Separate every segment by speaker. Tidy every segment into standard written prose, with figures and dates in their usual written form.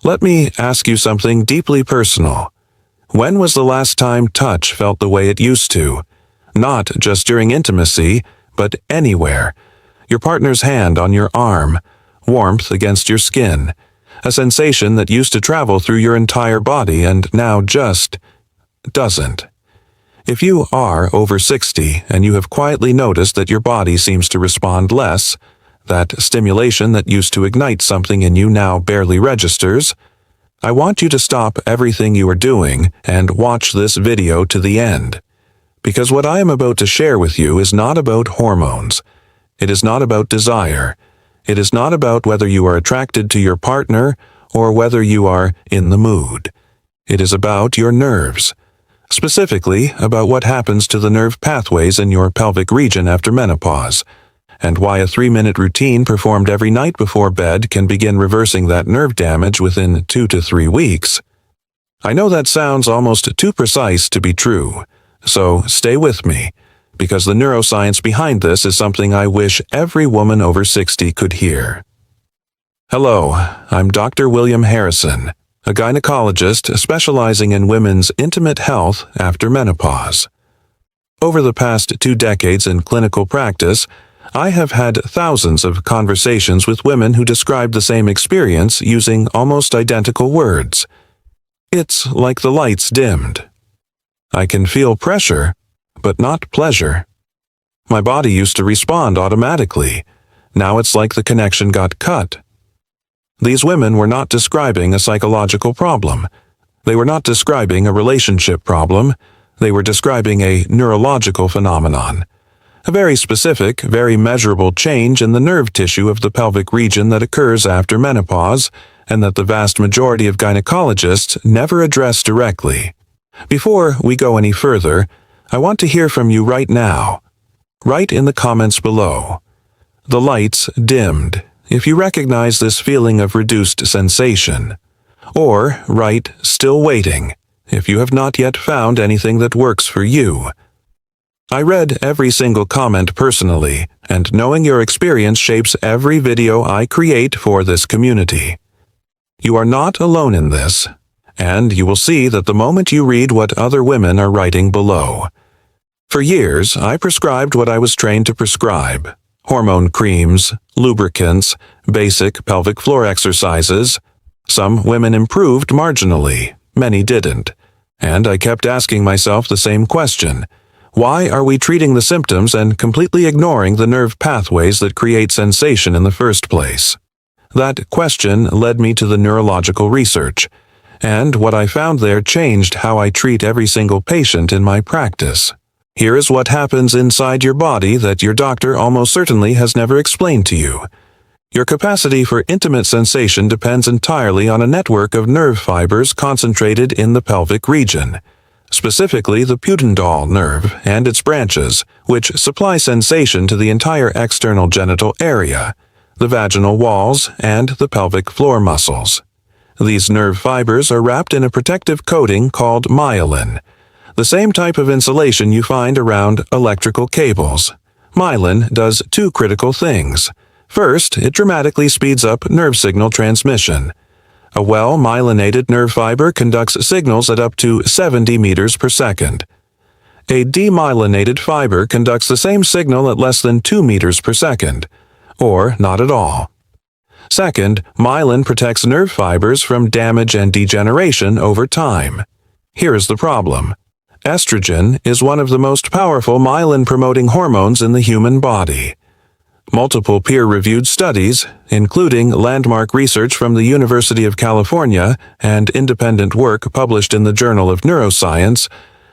Speaker 1: Let me ask you something deeply personal. When was the last time touch felt the way it used to? Not just during intimacy, but anywhere. Your partner's hand on your arm, warmth against your skin, a sensation that used to travel through your entire body and now just doesn't. If you are over 60 and you have quietly noticed that your body seems to respond less, that stimulation that used to ignite something in you now barely registers, I want you to stop everything you are doing and watch this video to the end. Because what I am about to share with you is not about hormones. It is not about desire. It is not about whether you are attracted to your partner or whether you are in the mood. It is about your nerves. Specifically, about what happens to the nerve pathways in your pelvic region after menopause, and why a 3-minute routine performed every night before bed can begin reversing that nerve damage within 2 to 3 weeks. I know that sounds almost too precise to be true, so stay with me, because the neuroscience behind this is something I wish every woman over 60 could hear. Hello, I'm Dr. William Harrison, a gynecologist specializing in women's intimate health after menopause. Over the past 2 decades in clinical practice, I have had thousands of conversations with women who describe the same experience using almost identical words. It's like the lights dimmed. I can feel pressure, but not pleasure. My body used to respond automatically. Now it's like the connection got cut. These women were not describing a psychological problem. They were not describing a relationship problem. They were describing a neurological phenomenon. A very specific, very measurable change in the nerve tissue of the pelvic region that occurs after menopause and that the vast majority of gynecologists never address directly. Before we go any further, I want to hear from you right now. Write in the comments below. The lights dimmed, if you recognize this feeling of reduced sensation. Or write still waiting, if you have not yet found anything that works for you. I read every single comment personally, and knowing your experience shapes every video I create for this community. You are not alone in this, and you will see that the moment you read what other women are writing below. For years, I prescribed what I was trained to prescribe: hormone creams, lubricants, basic pelvic floor exercises. Some women improved marginally, many didn't, and I kept asking myself the same question: why are we treating the symptoms and completely ignoring the nerve pathways that create sensation in the first place? That question led me to the neurological research, and what I found there changed how I treat every single patient in my practice. Here is what happens inside your body that your doctor almost certainly has never explained to you. Your capacity for intimate sensation depends entirely on a network of nerve fibers concentrated in the pelvic region, specifically the pudendal nerve and its branches, which supply sensation to the entire external genital area, the vaginal walls, and the pelvic floor muscles. These nerve fibers are wrapped in a protective coating called myelin, the same type of insulation you find around electrical cables. Myelin does 2 critical things. First, it dramatically speeds up nerve signal transmission. A well-myelinated nerve fiber conducts signals at up to 70 meters per second. A demyelinated fiber conducts the same signal at less than 2 meters per second, or not at all. Second, myelin protects nerve fibers from damage and degeneration over time. Here is the problem. Estrogen is one of the most powerful myelin-promoting hormones in the human body. Multiple peer-reviewed studies, including landmark research from the University of California and independent work published in the Journal of Neuroscience,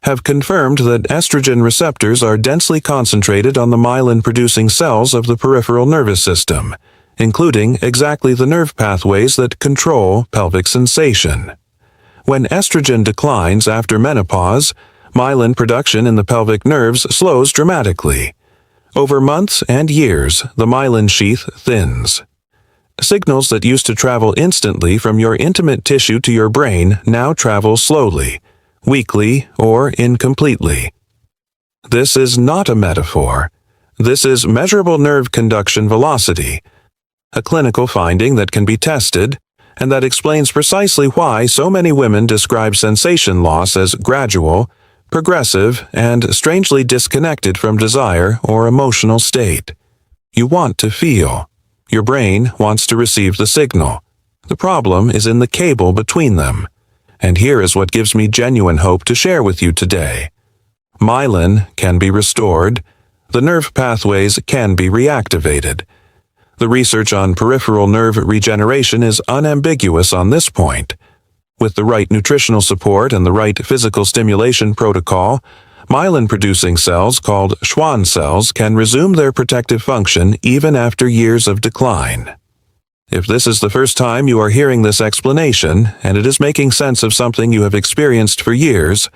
Speaker 1: have confirmed that estrogen receptors are densely concentrated on the myelin-producing cells of the peripheral nervous system, including exactly the nerve pathways that control pelvic sensation. When estrogen declines after menopause, myelin production in the pelvic nerves slows dramatically. Over months and years, the myelin sheath thins. Signals that used to travel instantly from your intimate tissue to your brain now travel slowly, weakly, or incompletely. This is not a metaphor. This is measurable nerve conduction velocity, a clinical finding that can be tested and that explains precisely why so many women describe sensation loss as gradual, progressive, and strangely disconnected from desire or emotional state. You want to feel. Your brain wants to receive the signal. The problem is in the cable between them. And here is what gives me genuine hope to share with you today. Myelin can be restored. The nerve pathways can be reactivated. The research on peripheral nerve regeneration is unambiguous on this point. With the right nutritional support and the right physical stimulation protocol, myelin-producing cells called Schwann cells can resume their protective function even after years of decline. If this is the first time you are hearing this explanation, and it is making sense of something you have experienced for years,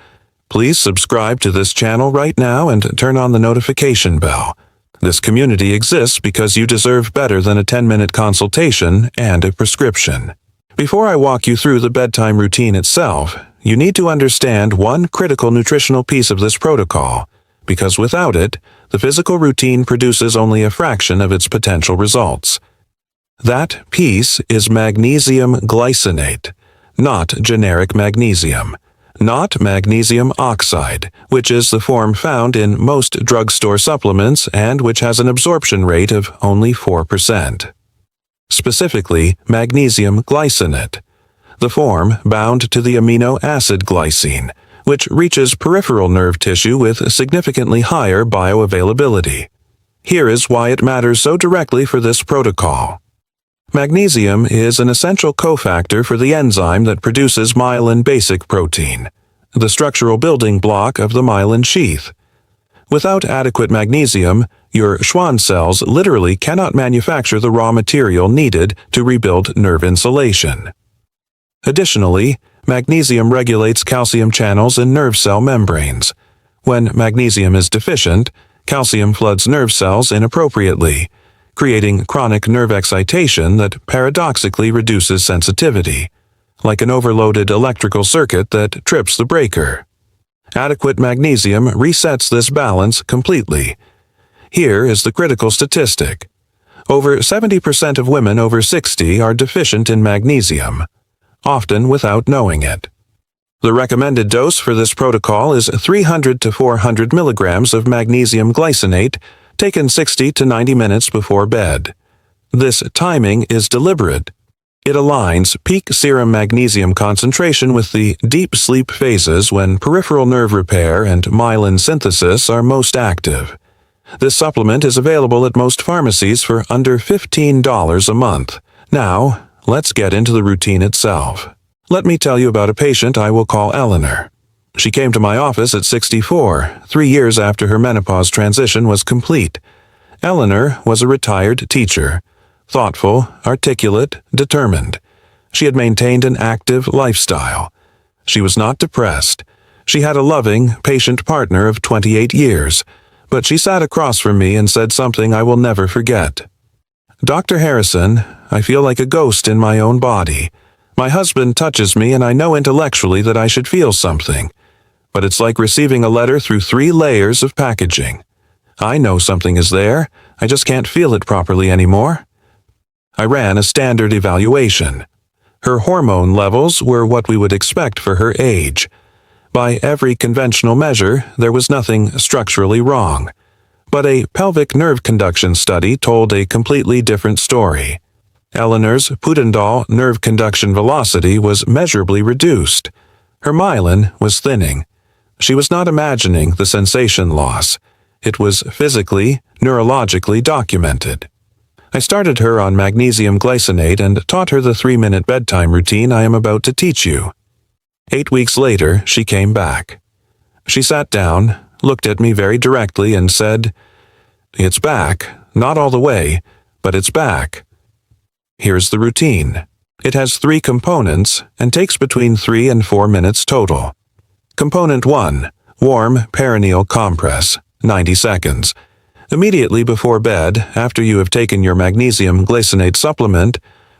Speaker 1: please subscribe to this channel right now and turn on the notification bell. This community exists because you deserve better than a 10-minute consultation and a prescription. Before I walk you through the bedtime routine itself, you need to understand one critical nutritional piece of this protocol, because without it, the physical routine produces only a fraction of its potential results. That piece is magnesium glycinate, not generic magnesium, not magnesium oxide, which is the form found in most drugstore supplements and which has an absorption rate of only 4%. Specifically, magnesium glycinate, the form bound to the amino acid glycine, which reaches peripheral nerve tissue with significantly higher bioavailability. Here is why it matters so directly for this protocol. Magnesium is an essential cofactor for the enzyme that produces myelin basic protein, the structural building block of the myelin sheath. Without adequate magnesium, your Schwann cells literally cannot manufacture the raw material needed to rebuild nerve insulation. Additionally, magnesium regulates calcium channels in nerve cell membranes. When magnesium is deficient, calcium floods nerve cells inappropriately, creating chronic nerve excitation that paradoxically reduces sensitivity, like an overloaded electrical circuit that trips the breaker. Adequate magnesium resets this balance completely. Here is the critical statistic. Over 70% of women over 60 are deficient in magnesium, often without knowing it. The recommended dose for this protocol is 300 to 400 milligrams of magnesium glycinate taken 60 to 90 minutes before bed. This timing is deliberate. It aligns peak serum magnesium concentration with the deep sleep phases when peripheral nerve repair and myelin synthesis are most active. This supplement is available at most pharmacies for under $15 a month. Now, let's get into the routine itself. Let me tell you about a patient I will call Eleanor. She came to my office at 64, 3 years after her menopause transition was complete. Eleanor was a retired teacher, thoughtful, articulate, determined. She had maintained an active lifestyle. She was not depressed. She had a loving, patient partner of 28 years, but she sat across from me and said something I will never forget. "Dr. Harrison, I feel like a ghost in my own body. My husband touches me and I know intellectually that I should feel something. But it's like receiving a letter through 3 layers of packaging. I know something is there, I just can't feel it properly anymore." I ran a standard evaluation. Her hormone levels were what we would expect for her age. By every conventional measure, there was nothing structurally wrong. But a pelvic nerve conduction study told a completely different story. Eleanor's pudendal nerve conduction velocity was measurably reduced. Her myelin was thinning. She was not imagining the sensation loss. It was physically, neurologically documented. I started her on magnesium glycinate and taught her the 3-minute bedtime routine I am about to teach you. 8 weeks later, she came back. She sat down, looked at me very directly and said, "It's back, not all the way, but it's back." Here's the routine. It has 3 components and takes between 3 and 4 minutes total. Component 1, warm perineal compress, 90 seconds. Immediately before bed, after you have taken your magnesium glycinate supplement,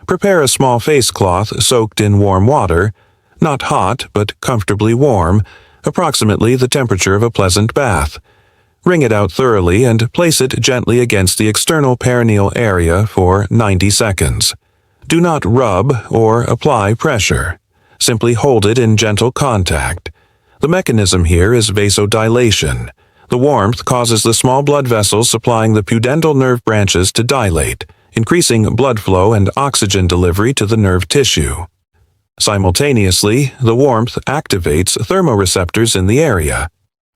Speaker 1: prepare a small face cloth soaked in warm water, not hot but comfortably warm, approximately the temperature of a pleasant bath. Wring it out thoroughly and place it gently against the external perineal area for 90 seconds. Do not rub or apply pressure. Simply hold it in gentle contact. The mechanism here is vasodilation. The warmth causes the small blood vessels supplying the pudendal nerve branches to dilate, increasing blood flow and oxygen delivery to the nerve tissue. Simultaneously, the warmth activates thermoreceptors in the area,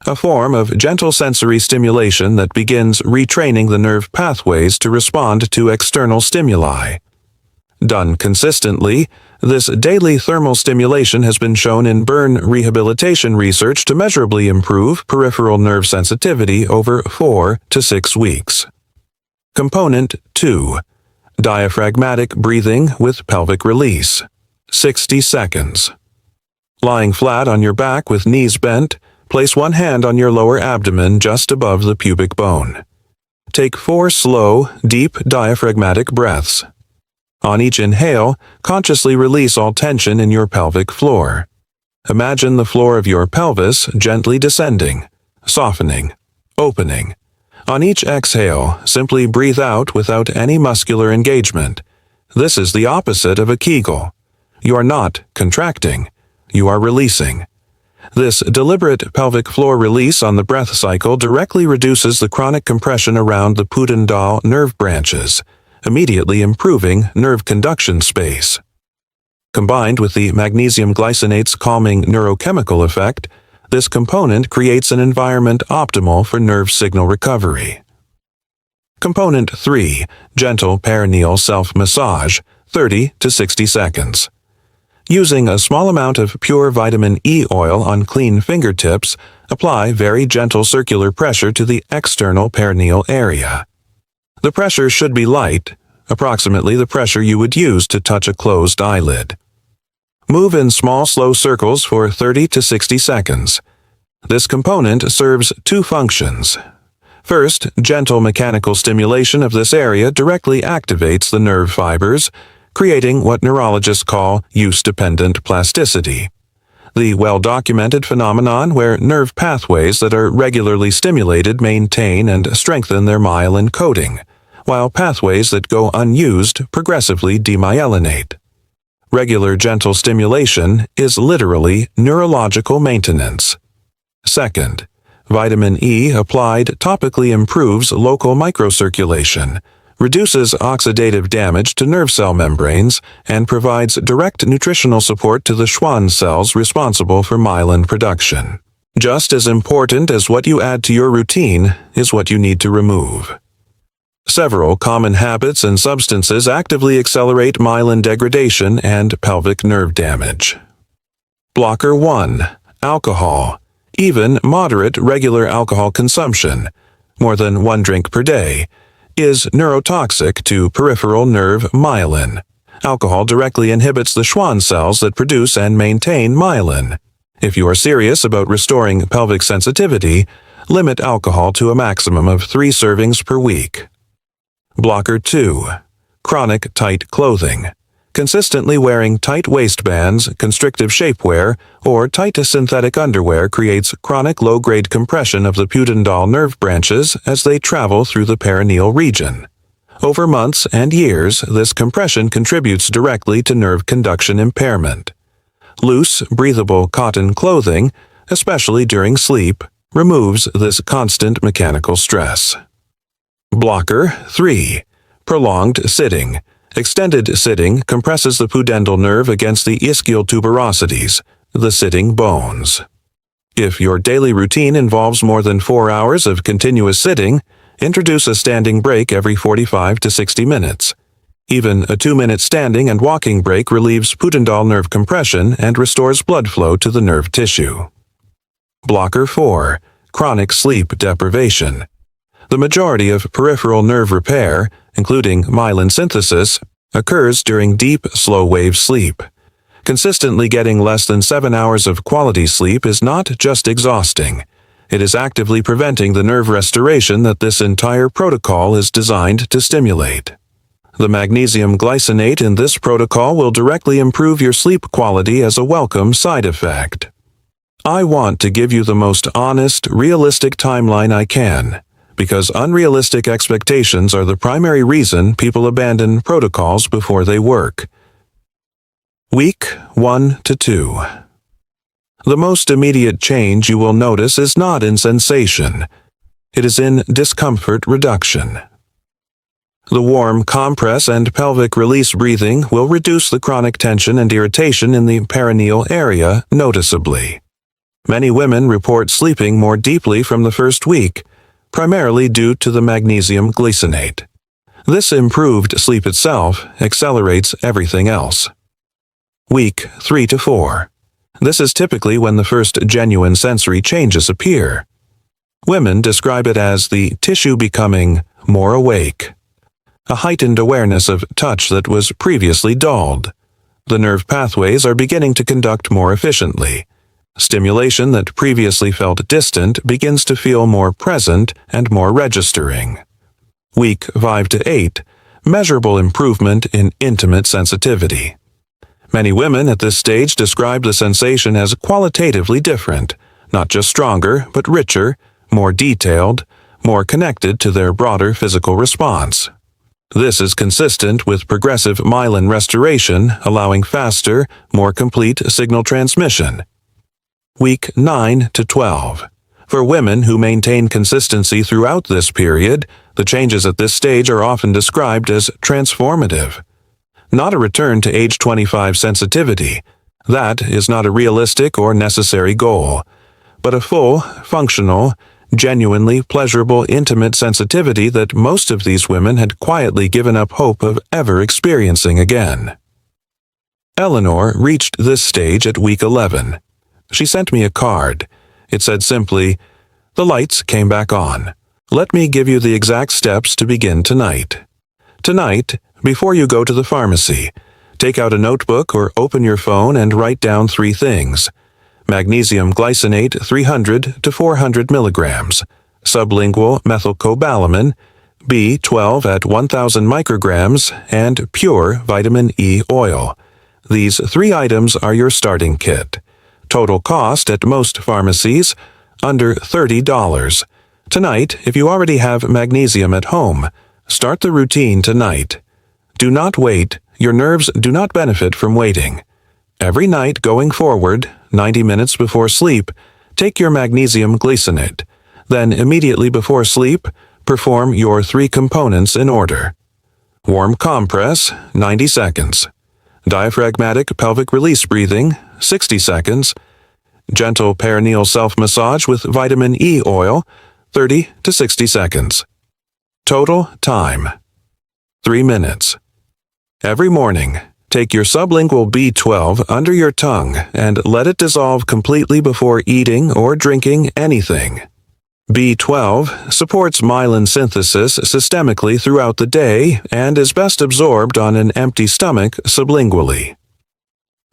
Speaker 1: a form of gentle sensory stimulation that begins retraining the nerve pathways to respond to external stimuli. Done consistently, this daily thermal stimulation has been shown in burn rehabilitation research to measurably improve peripheral nerve sensitivity over 4 to 6 weeks. Component 2. Diaphragmatic breathing with pelvic release. 60 seconds. Lying flat on your back with knees bent, place one hand on your lower abdomen just above the pubic bone. Take 4 slow, deep diaphragmatic breaths. On each inhale, consciously release all tension in your pelvic floor. Imagine the floor of your pelvis gently descending, softening, opening. On each exhale, simply breathe out without any muscular engagement. This is the opposite of a Kegel. You are not contracting, you are releasing. This deliberate pelvic floor release on the breath cycle directly reduces the chronic compression around the pudendal nerve branches, immediately improving nerve conduction space. Combined with the magnesium glycinate's calming neurochemical effect, this component creates an environment optimal for nerve signal recovery. Component 3. Gentle perineal self-massage, 30 to 60 seconds. Using a small amount of pure vitamin E oil on clean fingertips, apply very gentle circular pressure to the external perineal area. The pressure should be light, approximately the pressure you would use to touch a closed eyelid. Move in small, slow circles for 30 to 60 seconds. This component serves 2 functions. First, gentle mechanical stimulation of this area directly activates the nerve fibers, creating what neurologists call use-dependent plasticity, the well-documented phenomenon where nerve pathways that are regularly stimulated maintain and strengthen their myelin coating, while pathways that go unused progressively demyelinate. Regular gentle stimulation is literally neurological maintenance. Second, vitamin E applied topically improves local microcirculation, reduces oxidative damage to nerve cell membranes, and provides direct nutritional support to the Schwann cells responsible for myelin production. Just as important as what you add to your routine is what you need to remove. Several common habits and substances actively accelerate myelin degradation and pelvic nerve damage. Blocker 1. Alcohol. Even moderate regular alcohol consumption, more than 1 drink per day, is neurotoxic to peripheral nerve myelin. Alcohol directly inhibits the Schwann cells that produce and maintain myelin. If you are serious about restoring pelvic sensitivity, limit alcohol to a maximum of 3 servings per week. Blocker 2. Chronic tight clothing. Consistently wearing tight waistbands, constrictive shapewear, or tight synthetic underwear creates chronic low-grade compression of the pudendal nerve branches as they travel through the perineal region. Over months and years, this compression contributes directly to nerve conduction impairment. Loose, breathable cotton clothing, especially during sleep, removes this constant mechanical stress. Blocker 3. Prolonged sitting. Extended sitting compresses the pudendal nerve against the ischial tuberosities, the sitting bones. If your daily routine involves more than 4 hours of continuous sitting, introduce a standing break every 45 to 60 minutes. Even a 2-minute standing and walking break relieves pudendal nerve compression and restores blood flow to the nerve tissue. Blocker 4. Chronic sleep deprivation. The majority of peripheral nerve repair, including myelin synthesis, occurs during deep, slow-wave sleep. Consistently getting less than 7 hours of quality sleep is not just exhausting. It is actively preventing the nerve restoration that this entire protocol is designed to stimulate. The magnesium glycinate in this protocol will directly improve your sleep quality as a welcome side effect. I want to give you the most honest, realistic timeline I can, because unrealistic expectations are the primary reason people abandon protocols before they work. Week 1 to 2. The most immediate change you will notice is not in sensation. It is in discomfort reduction. The warm compress and pelvic release breathing will reduce the chronic tension and irritation in the perineal area noticeably. Many women report sleeping more deeply from the first week, primarily due to the magnesium glycinate. This improved sleep itself accelerates everything else. Week 3 to 4. This is typically when the first genuine sensory changes appear. Women describe it as the tissue becoming more awake, a heightened awareness of touch that was previously dulled. The nerve pathways are beginning to conduct more efficiently. Stimulation that previously felt distant begins to feel more present and more registering. Week 5 to 8. Measurable improvement in intimate sensitivity. Many women at this stage describe the sensation as qualitatively different, not just stronger, but richer, more detailed, more connected to their broader physical response. This is consistent with progressive myelin restoration, allowing faster, more complete signal transmission. Week 9 to 12. For women who maintain consistency throughout this period, the changes at this stage are often described as transformative. Not a return to age 25 sensitivity. That is not a realistic or necessary goal, but a full, functional, genuinely pleasurable intimate sensitivity that most of these women had quietly given up hope of ever experiencing again. Eleanor reached this stage at week 11. She sent me a card. It said simply, "The lights came back on. Let me give you the exact steps to begin tonight. Tonight, before you go to the pharmacy, take out a notebook or open your phone and write down 3 things. Magnesium glycinate 300 to 400 milligrams, sublingual methylcobalamin, B12 at 1,000 micrograms, and pure vitamin E oil. These 3 items are your starting kit. Total cost at most pharmacies, under $30. Tonight, if you already have magnesium at home, start the routine tonight. Do not wait. Your nerves do not benefit from waiting. Every night going forward, 90 minutes before sleep, take your magnesium glycinate. Then immediately before sleep, perform your 3 components in order. Warm compress, 90 seconds. Diaphragmatic pelvic release breathing, 60 seconds. Gentle perineal self-massage with vitamin E oil, 30 to 60 seconds. Total time, 3 minutes. Every morning, take your sublingual B12 under your tongue and let it dissolve completely before eating or drinking anything. B12 supports myelin synthesis systemically throughout the day and is best absorbed on an empty stomach sublingually.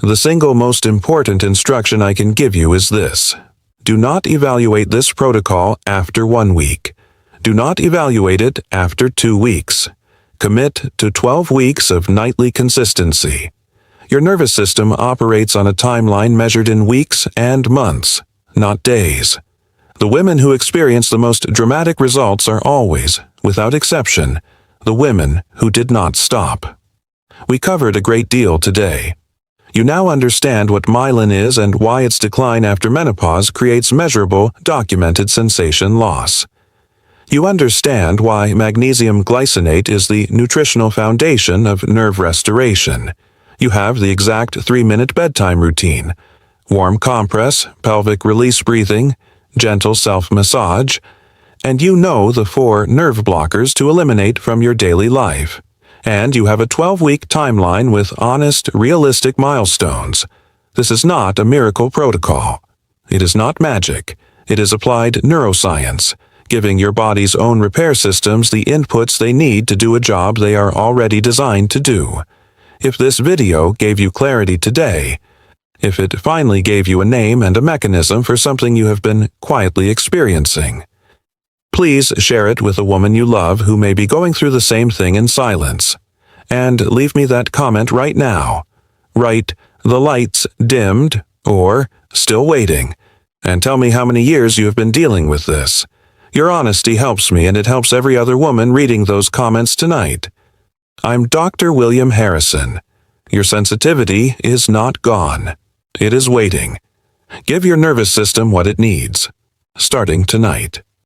Speaker 1: The single most important instruction I can give you is this. Do not evaluate this protocol after 1 week. Do not evaluate it after 2 weeks. Commit to 12 weeks of nightly consistency. Your nervous system operates on a timeline measured in weeks and months, not days. The women who experience the most dramatic results are always, without exception, the women who did not stop. We covered a great deal today. You now understand what myelin is and why its decline after menopause creates measurable, documented sensation loss. You understand why magnesium glycinate is the nutritional foundation of nerve restoration. You have the exact 3-minute bedtime routine, warm compress, pelvic release breathing, gentle self-massage, and you know the 4 nerve blockers to eliminate from your daily life. And you have a 12-week timeline with honest, realistic milestones. This is not a miracle protocol. It is not magic. It is applied neuroscience, giving your body's own repair systems the inputs they need to do a job they are already designed to do. If this video gave you clarity today, if it finally gave you a name and a mechanism for something you have been quietly experiencing, please share it with a woman you love who may be going through the same thing in silence. And leave me that comment right now. Write, "The lights dimmed," or "Still waiting," and tell me how many years you have been dealing with this. Your honesty helps me, and it helps every other woman reading those comments tonight. I'm Dr. William Harrison. Your sensitivity is not gone. It is waiting. Give your nervous system what it needs. Starting tonight.